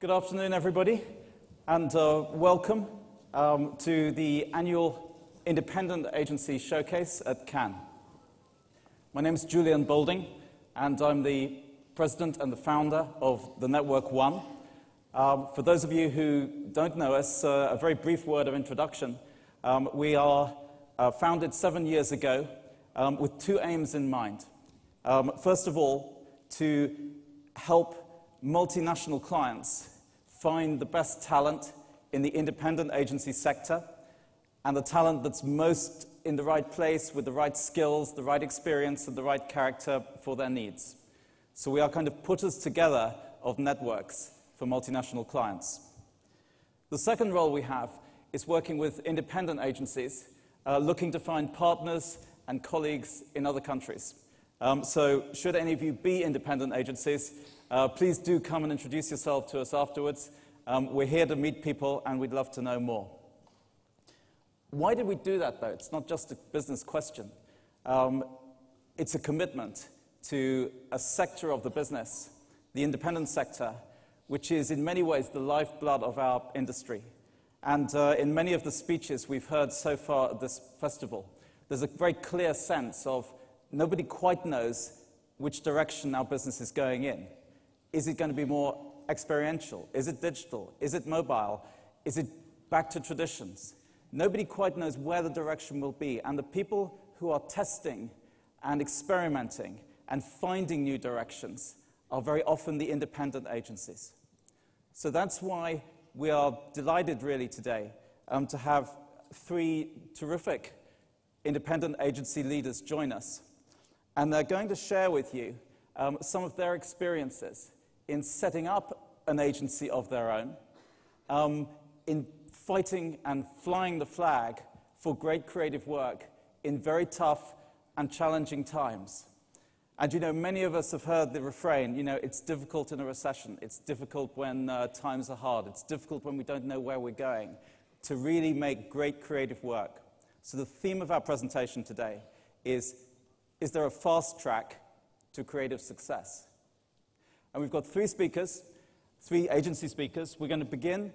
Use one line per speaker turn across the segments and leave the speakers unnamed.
Good afternoon, everybody, and welcome to the annual Independent Agency Showcase at Cannes. My name is Julian Boulding, and I'm the president and the founder of thenetworkone. For those of you who don't know us, a very brief word of introduction. We are founded 7 years ago with two aims in mind. First of all, to help multinational clients find the best talent in the independent agency sector, and the talent that's most in the right place with the right skills, the right experience, and the right character for their needs. So we are kind of putters together of networks for multinational clients. The second role we have is working with independent agencies looking to find partners and colleagues in other countries. So should any of you be independent agencies, please do come and introduce yourself to us afterwards. We're here to meet people, and we'd love to know more. Why did we do that, though? It's not just a business question. It's a commitment to a sector of the business, the independent sector, which is in many ways the lifeblood of our industry. And in many of the speeches we've heard so far at this festival, there's a very clear sense of nobody quite knows which direction our business is going in. Is it going to be more experiential? Is it digital? Is it mobile? Is it back to traditions? Nobody quite knows where the direction will be, and the people who are testing and experimenting and finding new directions are very often the independent agencies. So that's why we are delighted really today to have three terrific independent agency leaders join us. And they're going to share with you some of their experiences in setting up an agency of their own, in fighting and flying the flag for great creative work in very tough and challenging times. And you know, many of us have heard the refrain, you know, it's difficult in a recession, it's difficult when times are hard, it's difficult when we don't know where we're going, to really make great creative work. So the theme of our presentation today is there a fast track to creative success? And we've got three speakers, three agency speakers. We're going to begin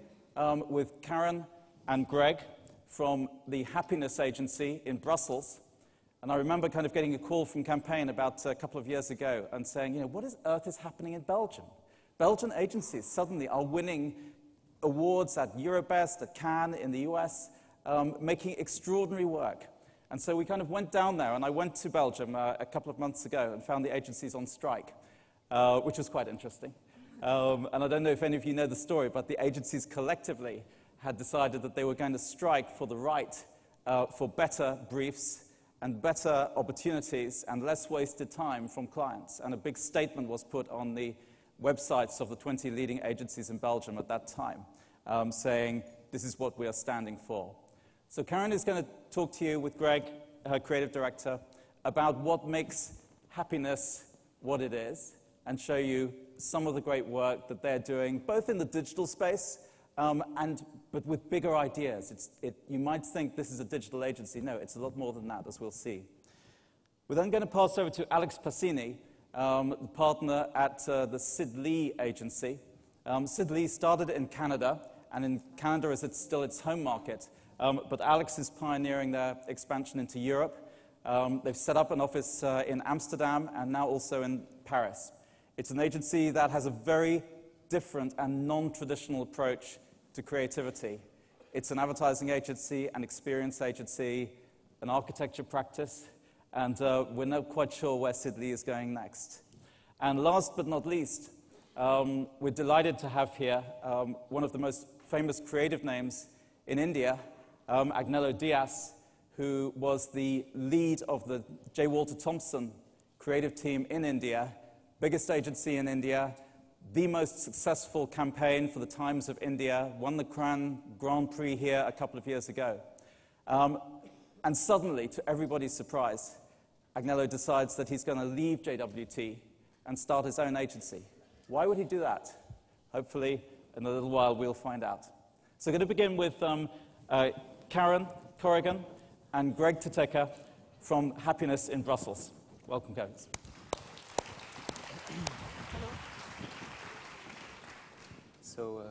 with Karen and Greg from the Happiness Agency in Brussels. And I remember kind of getting a call from Campaign about a couple of years ago and saying, you know, what on earth is happening in Belgium? Belgian agencies suddenly are winning awards at Eurobest, at Cannes in the US, making extraordinary work. And so we kind of went down there, and I went to Belgium a couple of months ago and found the agencies on strike, which was quite interesting. And I don't know if any of you know the story, but the agencies collectively had decided that they were going to strike for the right for better briefs and better opportunities and less wasted time from clients. And a big statement was put on the websites of the 20 leading agencies in Belgium at that time, saying, this is what we are standing for. So Karen is going to talk to you with Greg, her creative director, about what makes happiness what it is, and show you some of the great work that they're doing, both in the digital space, but with bigger ideas. You might think this is a digital agency. No, it's a lot more than that, as we'll see. We're then going to pass over to Alex Passini, the partner at the Sid Lee agency. Sid Lee started in Canada, and in Canada is still its home market. But Alex is pioneering their expansion into Europe. They've set up an office in Amsterdam and now also in Paris. It's an agency that has a very different and non-traditional approach to creativity. It's an advertising agency, an experience agency, an architecture practice, and we're not quite sure where Sid Lee is going next. And last but not least, we're delighted to have here one of the most famous creative names in India, Agnello Diaz, who was the lead of the J. Walter Thompson creative team in India, biggest agency in India, the most successful campaign for the Times of India, won the Grand Prix here a couple of years ago. And suddenly, to everybody's surprise, Agnello decides that he's going to leave JWT and start his own agency. Why would he do that? Hopefully, in a little while, we'll find out. So we're going to begin with Karen Corrigan and Greg Tateka from Happiness in Brussels. Welcome, guys.
So